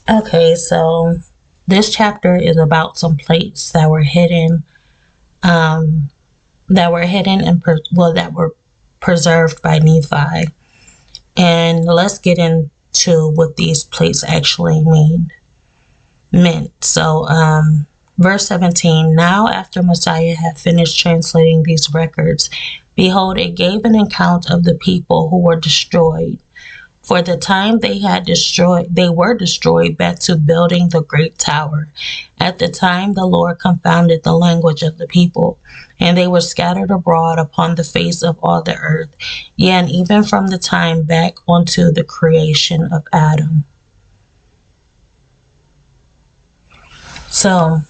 Okay, so this chapter is about some plates that were hidden, um, that were preserved by Nephi. And let's get into what these plates actually meant. So, verse 17, now after Messiah had finished translating these records, behold, it gave an account of the people who were destroyed. For the time they were destroyed back to building the great tower. At the time the Lord confounded the language of the people, and they were scattered abroad upon the face of all the earth, yea, and even from the time back unto the creation of Adam. So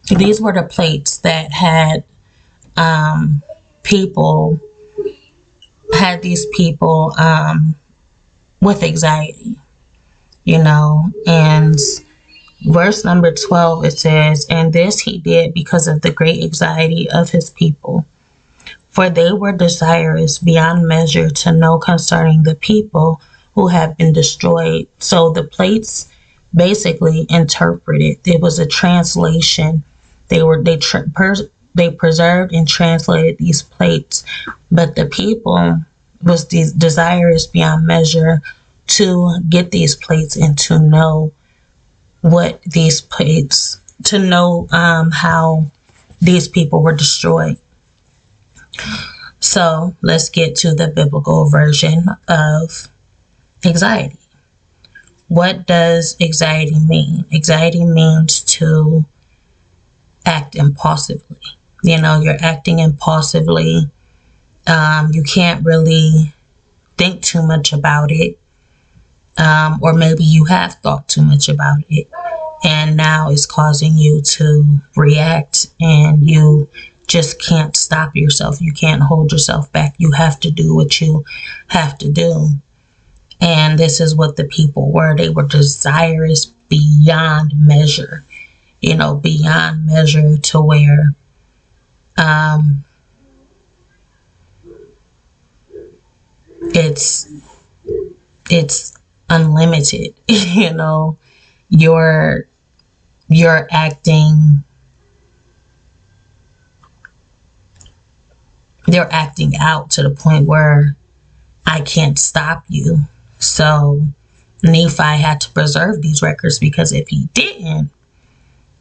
these were the plates that people had these people with anxiety, and verse number 12, it says, and this he did because of the great anxiety of his people, for they were desirous beyond measure to know concerning the people who have been destroyed. So the plates basically interpreted. It was a translation. They preserved and translated these plates, but the people was desirous beyond measure to get these plates and to know how these people were destroyed. So let's get to the biblical version of anxiety. What does anxiety mean? Anxiety means to act impulsively. You're acting impulsively. You can't really think too much about it. Or maybe you have thought too much about it, and now it's causing you to react, and you just can't stop yourself. You can't hold yourself back. You have to do what you have to do. And this is what the people were. They were desirous beyond measure, beyond measure to where it's unlimited. You're acting out to the point where I can't stop you. So Nephi had to preserve these records, because if he didn't,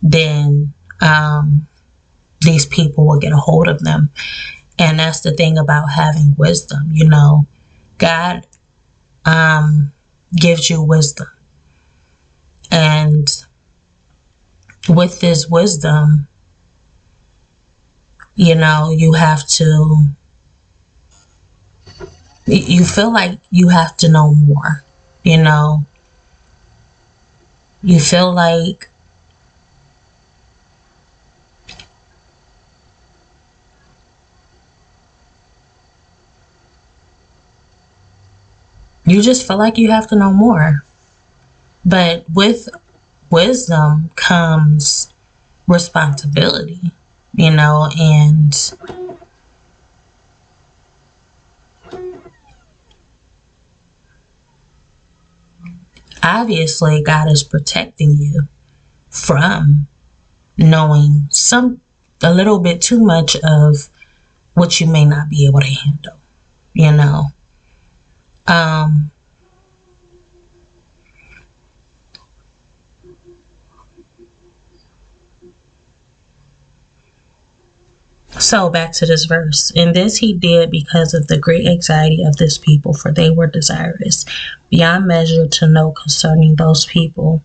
then these people will get a hold of them. And that's the thing about having wisdom. God gives you wisdom, and with this wisdom, you have to, you feel like you have to know more. You feel like you just feel like you have to know more. But with wisdom comes responsibility, and obviously God is protecting you from knowing a little bit too much of what you may not be able to handle. So back to this verse. And this he did because of the great anxiety of this people, for they were desirous beyond measure to know concerning those people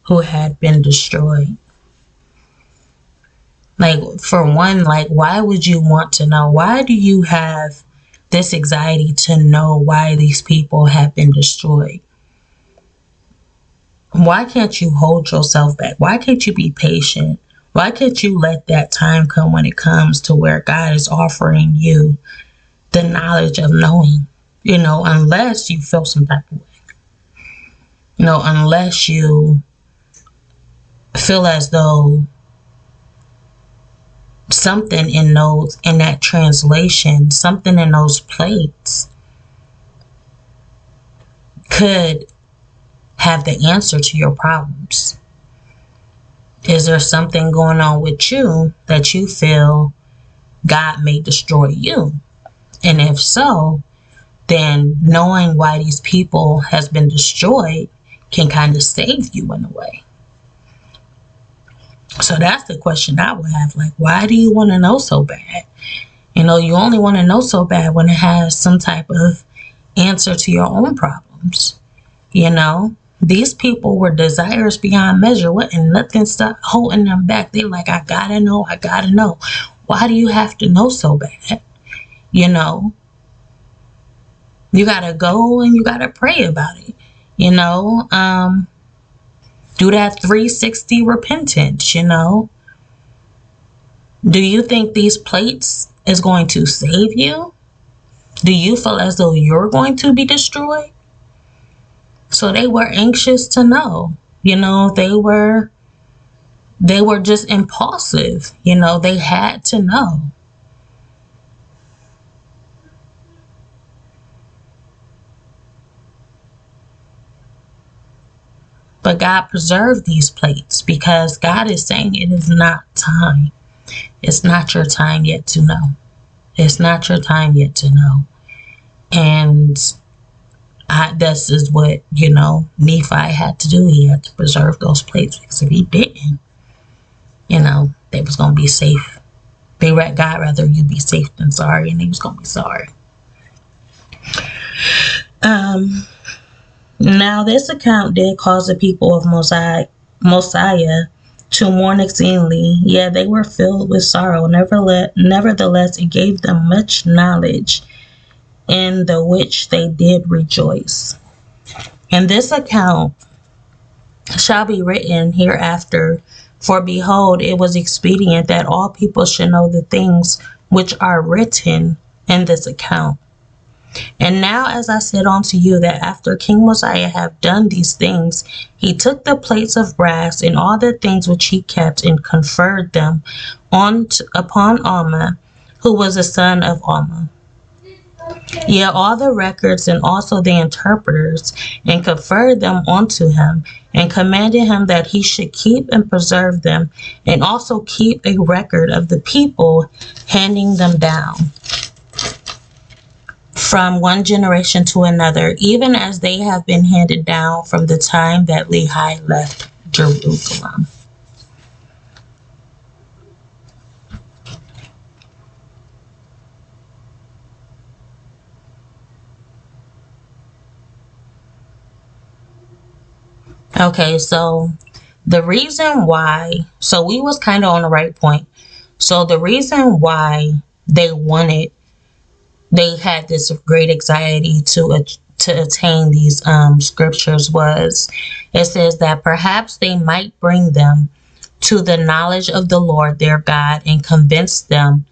who had been destroyed. Like, for one, why would you want to know? Why do you have this anxiety to know why these people have been destroyed? Why can't you hold yourself back? Why can't you be patient? Why can't you let that time come when it comes to where God is offering you the knowledge of knowing, unless you feel some type of way, unless you feel as though something in that translation, something in those plates could have the answer to your problems? Is there something going on with you that you feel God may destroy you? And if so, then knowing why these people has been destroyed can kind of save you in a way. So that's the question I would have. Like, why do you want to know so bad? You know, you only want to know so bad when it has some type of answer to your own problems. You know, these people were desirous beyond measure. What? And nothing stopped holding them back. They're like, I gotta know. I gotta know. Why do you have to know so bad? You know, you gotta go and you gotta pray about it. You know, do that 360 repentance. You know, do you think these plates is going to save you? Do you feel as though you're going to be destroyed? So they were anxious to know. You know, they were just impulsive. You know, they had to know. But God preserved these plates because God is saying it is not time. It's not your time yet to know. It's not your time yet to know. And this is what, you know, Nephi had to do. He had to preserve those plates, because if he didn't, you know, they was going to be safe. God rather you be safe than sorry, and he was going to be sorry. Now, this account did cause the people of Mosiah to mourn exceedingly. Yeah, they were filled with sorrow. Nevertheless, it gave them much knowledge, in the which they did rejoice. And this account shall be written hereafter, for behold, it was expedient that all people should know the things which are written in this account. And now, as I said unto you, that after King Mosiah had done these things, he took the plates of brass and all the things which he kept, and conferred them upon Alma, who was the son of Alma. Yea, all the records and also the interpreters, and conferred them unto him, and commanded him that he should keep and preserve them, and also keep a record of the people, handing them down from one generation to another, even as they have been handed down from the time that Lehi left Jerusalem. Okay, so the reason why, so we was kind of on the right point. So the reason why they had this great anxiety to attain these scriptures was, it says that perhaps they might bring them to the knowledge of the Lord their God, and convince them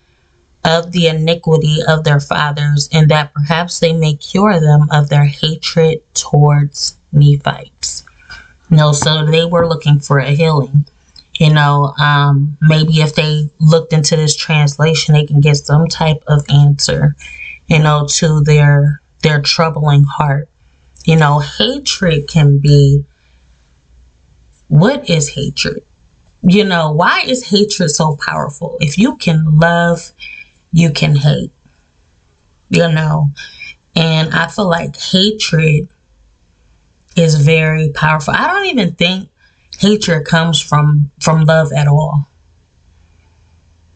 of the iniquity of their fathers, and that perhaps they may cure them of their hatred towards Nephites. You know, so they were looking for a healing. You know, maybe if they looked into this translation, they can get some type of answer, you know, to their troubling heart. You know, hatred can be, what is hatred? You know, why is hatred so powerful? If you can love, you can hate, you know, and I feel like hatred is very powerful. I don't even think hatred comes from love at all,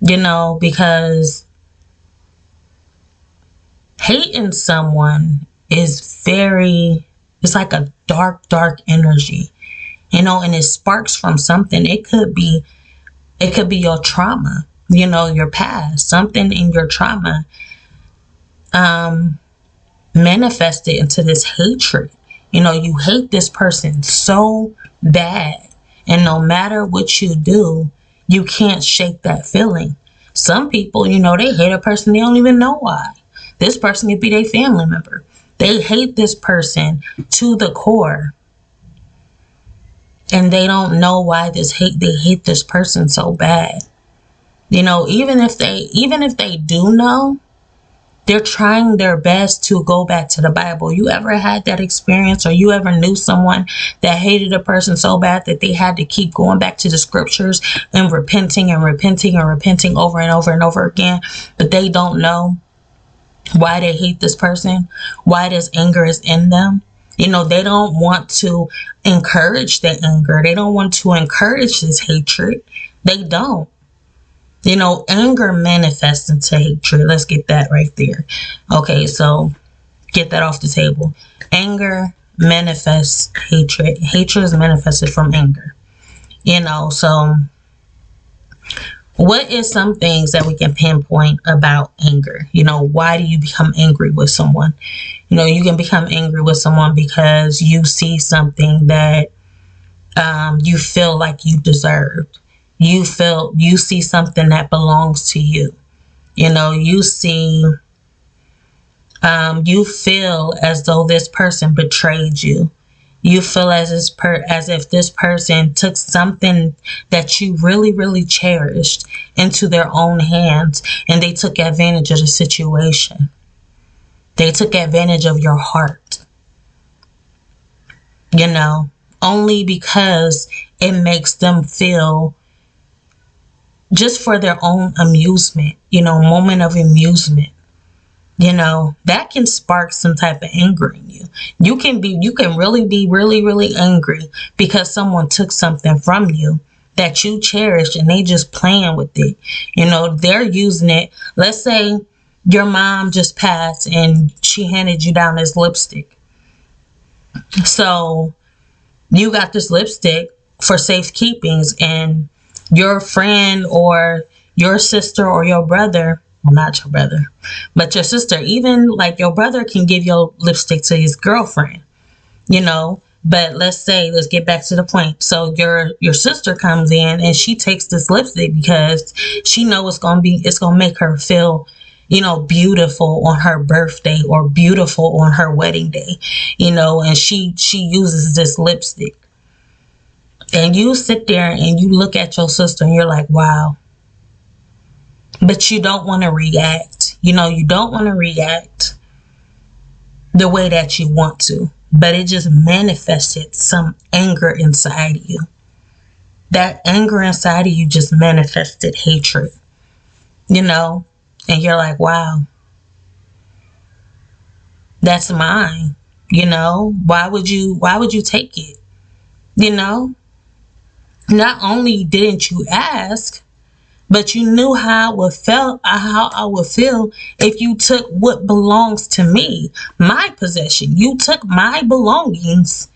you know, because hating someone is it's like a dark energy, you know, and it sparks from something. It could be your trauma, you know, your past, something in your trauma manifested into this hatred. You know, you hate this person so bad, and no matter what you do, you can't shake that feeling. Some people, you know, they hate a person, they don't even know why. This person could be their family member. They hate this person to the core, and they don't know why they hate this person so bad. You know, even if they do know, They're trying their best to go back to the Bible. You ever had that experience, or you ever knew someone that hated a person so bad that they had to keep going back to the scriptures and repenting and repenting and repenting over and over and over again, but they don't know why they hate this person, why this anger is in them? You know, they don't want to encourage the anger. They don't want to encourage this hatred. They don't. You know, anger manifests into hatred. Let's get that right there. Okay, so get that off the table. Anger manifests hatred. Hatred is manifested from anger. You know, so what is some things that we can pinpoint about anger? You know, why do you become angry with someone? You know, you can become angry with someone because you see something that you feel like you deserved. You see something that belongs to you. You know, you feel as though this person betrayed you. You feel as if this person took something that you really, really cherished into their own hands, and they took advantage of the situation. They took advantage of your heart. You know, only because it makes them feel just for their own amusement, you know, moment of amusement. You know, that can spark some type of anger in you. You can really be really, really angry because someone took something from you that you cherished and they just playing with it. You know, they're using it. Let's say your mom just passed and she handed you down this lipstick. So you got this lipstick for safekeepings, and your friend or your sister or your brother, well, not your brother, but your sister, even like your brother can give your lipstick to his girlfriend, you know. But let's get back to the point. So your sister comes in and she takes this lipstick because she knows it's gonna make her feel, you know, beautiful on her birthday or beautiful on her wedding day, you know, and she uses this lipstick. And you sit there and you look at your sister and you're like, wow. But you don't want to react. You know, you don't want to react the way that you want to. But it just manifested some anger inside of you. That anger inside of you just manifested hatred. You know, and you're like, wow, that's mine. You know, why would you take it? You know, not only didn't you ask, but you knew how I would feel if you took what belongs to me, my possession. You took my belongings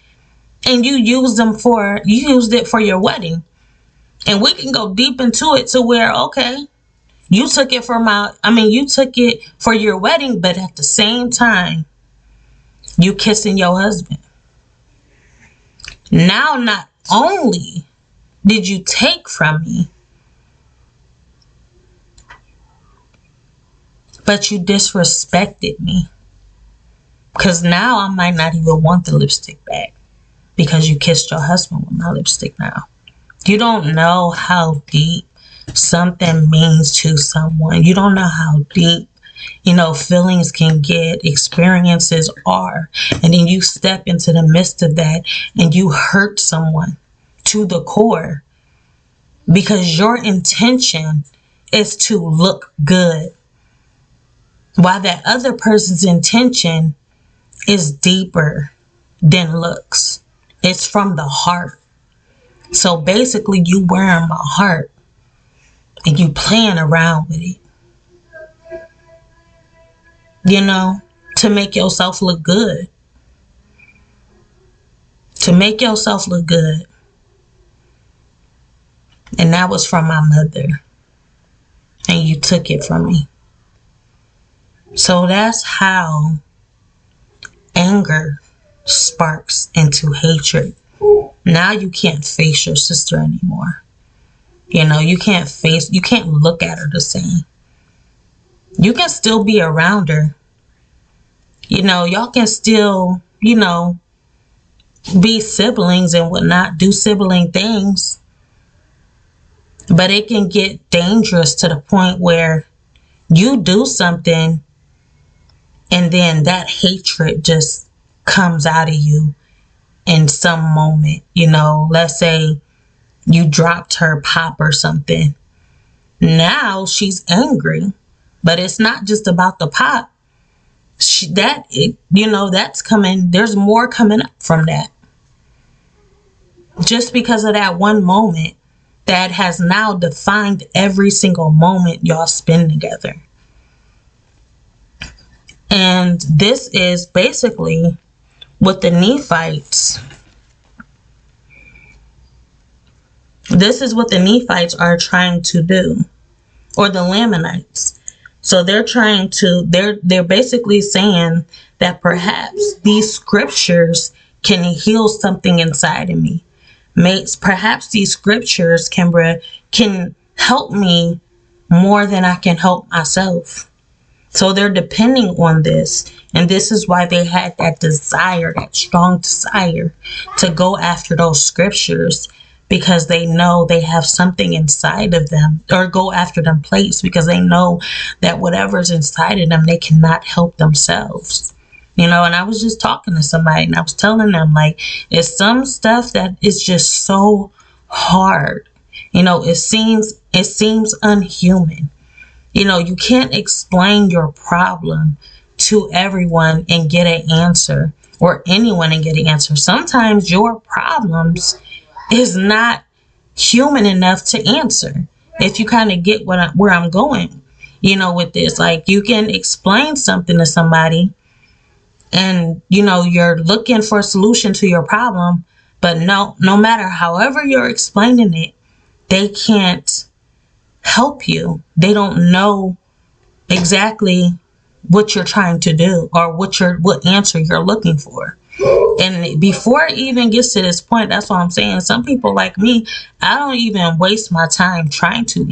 and you used it for your wedding. And we can go deep into it to where, okay, you took it for your wedding, but at the same time, you kissing your husband. Now, not only did you take from me, but you disrespected me. Because now I might not even want the lipstick back because you kissed your husband with my lipstick now. You don't know how deep something means to someone. You don't know how deep, you know, feelings can get, experiences are. And then you step into the midst of that and you hurt someone to the core because your intention is to look good, while that other person's intention is deeper than looks. It's from the heart. So basically you wearing my heart and you playing around with it, you know, to make yourself look good. To make yourself look good. And that was from my mother. And you took it from me. So that's how anger sparks into hatred. Now you can't face your sister anymore. You know, you can't look at her the same. You can still be around her. You know, y'all can still, you know, be siblings and whatnot, do sibling things. But it can get dangerous to the point where you do something And then that hatred just comes out of you in some moment. Let's say you dropped her pop or something. Now she's angry, but it's not just about the pop. That's coming. There's more coming up from that. Just because of that one moment that has now defined every single moment y'all spend together. And this is basically what the Nephites. This is what the Nephites are trying to do, or the Lamanites. So they're basically saying that perhaps these scriptures can heal something inside of me. Perhaps these scriptures can help me more than I can help myself. So they're depending on this. And this is why they had that desire, that strong desire to go after those scriptures, because they know they have something inside of them, or go after them plates because they know that whatever's inside of them, they cannot help themselves. And I was just talking to somebody and I was telling them, like, it's some stuff that is just so hard. It seems unhuman. You can't explain your problem to everyone and get an answer, or anyone and get an answer. Sometimes your problems is not human enough to answer. If you kind of get where I'm going, with this, like, you can explain something to somebody and, you're looking for a solution to your problem, but no matter however you're explaining it, they can't help you. They don't know exactly what you're trying to do, or what answer you're looking for. And before it even gets to this point, that's what I'm saying. Some people like me, I don't even waste my time trying to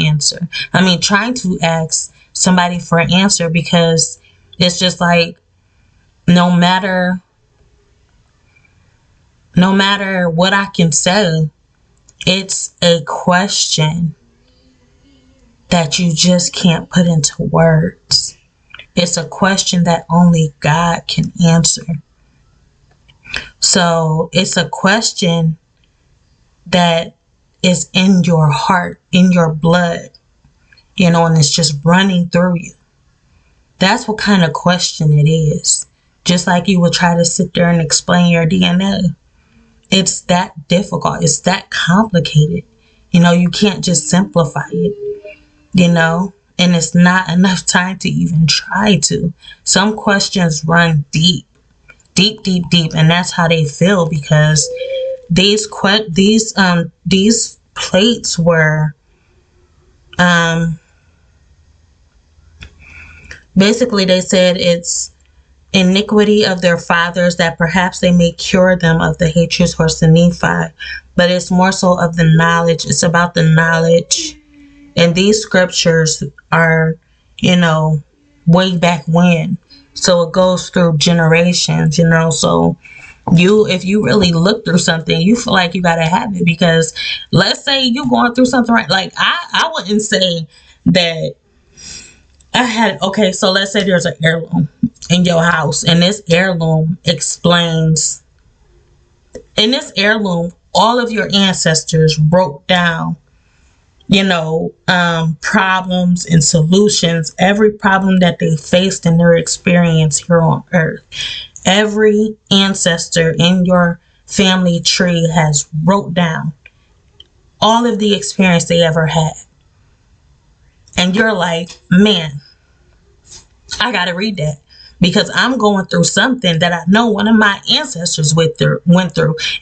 ask somebody for an answer, because it's just like, no matter what I can say, it's a question that you just can't put into words. It's a question that only God can answer. So it's a question that is in your heart, in your blood, and it's just running through you. That's what kind of question it is. Just like you would try to sit there and explain your DNA. It's that difficult. It's that complicated. You can't just simplify it, and it's not enough time to even try to. Some questions run deep. And that's how they feel, because these plates were, basically they said it's iniquity of their fathers that perhaps they may cure them of the hatred towards the Nephi, but it's more so of the knowledge. It's about the knowledge. And these scriptures are, way back when. So it goes through generations, so if you really look through something, you feel like you got to have it, because let's say you're going through something, right? Like, I wouldn't say that I had, okay, so let's say there's an heirloom in your house, and this heirloom explains, in this heirloom, all of your ancestors wrote down, problems and solutions, every problem that they faced in their experience here on earth. Every ancestor in your family tree has wrote down all of the experience they ever had. And you're like, man, I got to read that, because I'm going through something that I know one of my ancestors went through.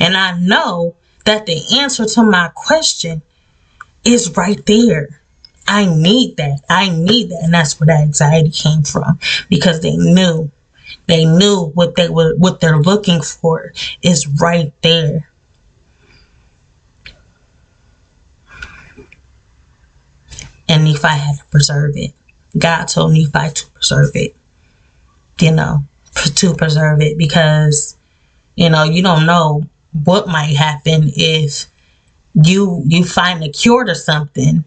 And I know that the answer to my question is right there. I need that. And that's where that anxiety came from, because they knew what they're looking for is right there. And Nephi had to preserve it. God told Nephi to preserve it, to preserve it, because, you don't know what might happen if you find a cure to something,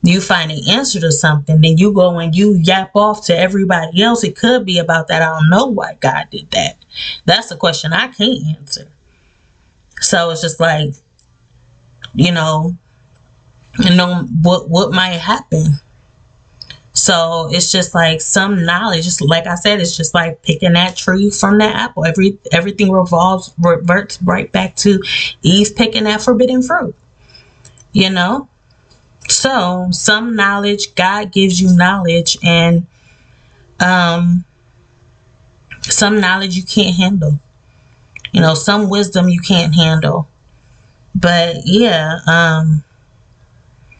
you find an answer to something, then you go and you yap off to everybody else. It could be about that. I don't know why God did that. That's a question I can't answer. So it's just like, you know what might happen. So it's just like some knowledge, just like I said, it's just like picking that tree from that apple. Everything reverts right back to Eve picking that forbidden fruit, you know. So some knowledge, God gives you knowledge, and some knowledge you can't handle, you know, some wisdom you can't handle. But yeah,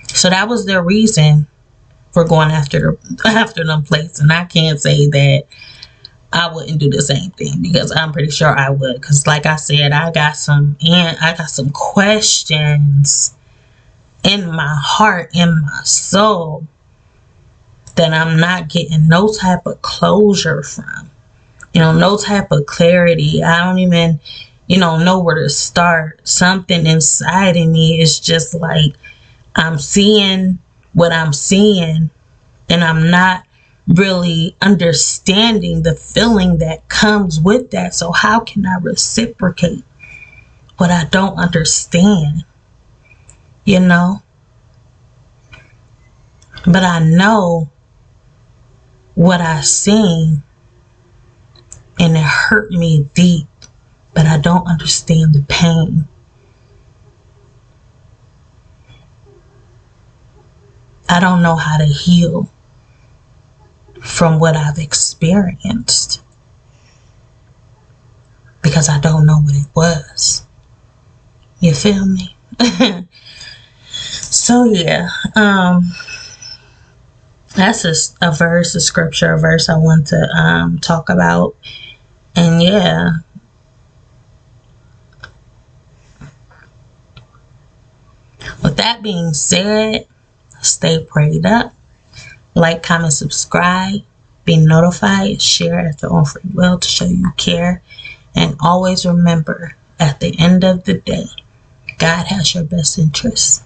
so that was their reason for going after them plates. And I can't say that I wouldn't do the same thing, because I'm pretty sure I would. Because like I said, I got some questions in my heart, in my soul, that I'm not getting no type of closure from. You know, no type of clarity. I don't even, know where to start. Something inside of me is just like, I'm seeing what I'm seeing, and I'm not really understanding the feeling that comes with that. So how can I reciprocate what I don't understand? You know? But I know what I seen, and it hurt me deep, but I don't understand the pain. I don't know how to heal from what I've experienced, because I don't know what it was. You feel me? So yeah, that's a verse, a scripture, a verse I want to talk about. And yeah, with that being said, stay prayed up. Like, comment, subscribe, be notified, share at your own free will to show you care. And always remember, at the end of the day, God has your best interests.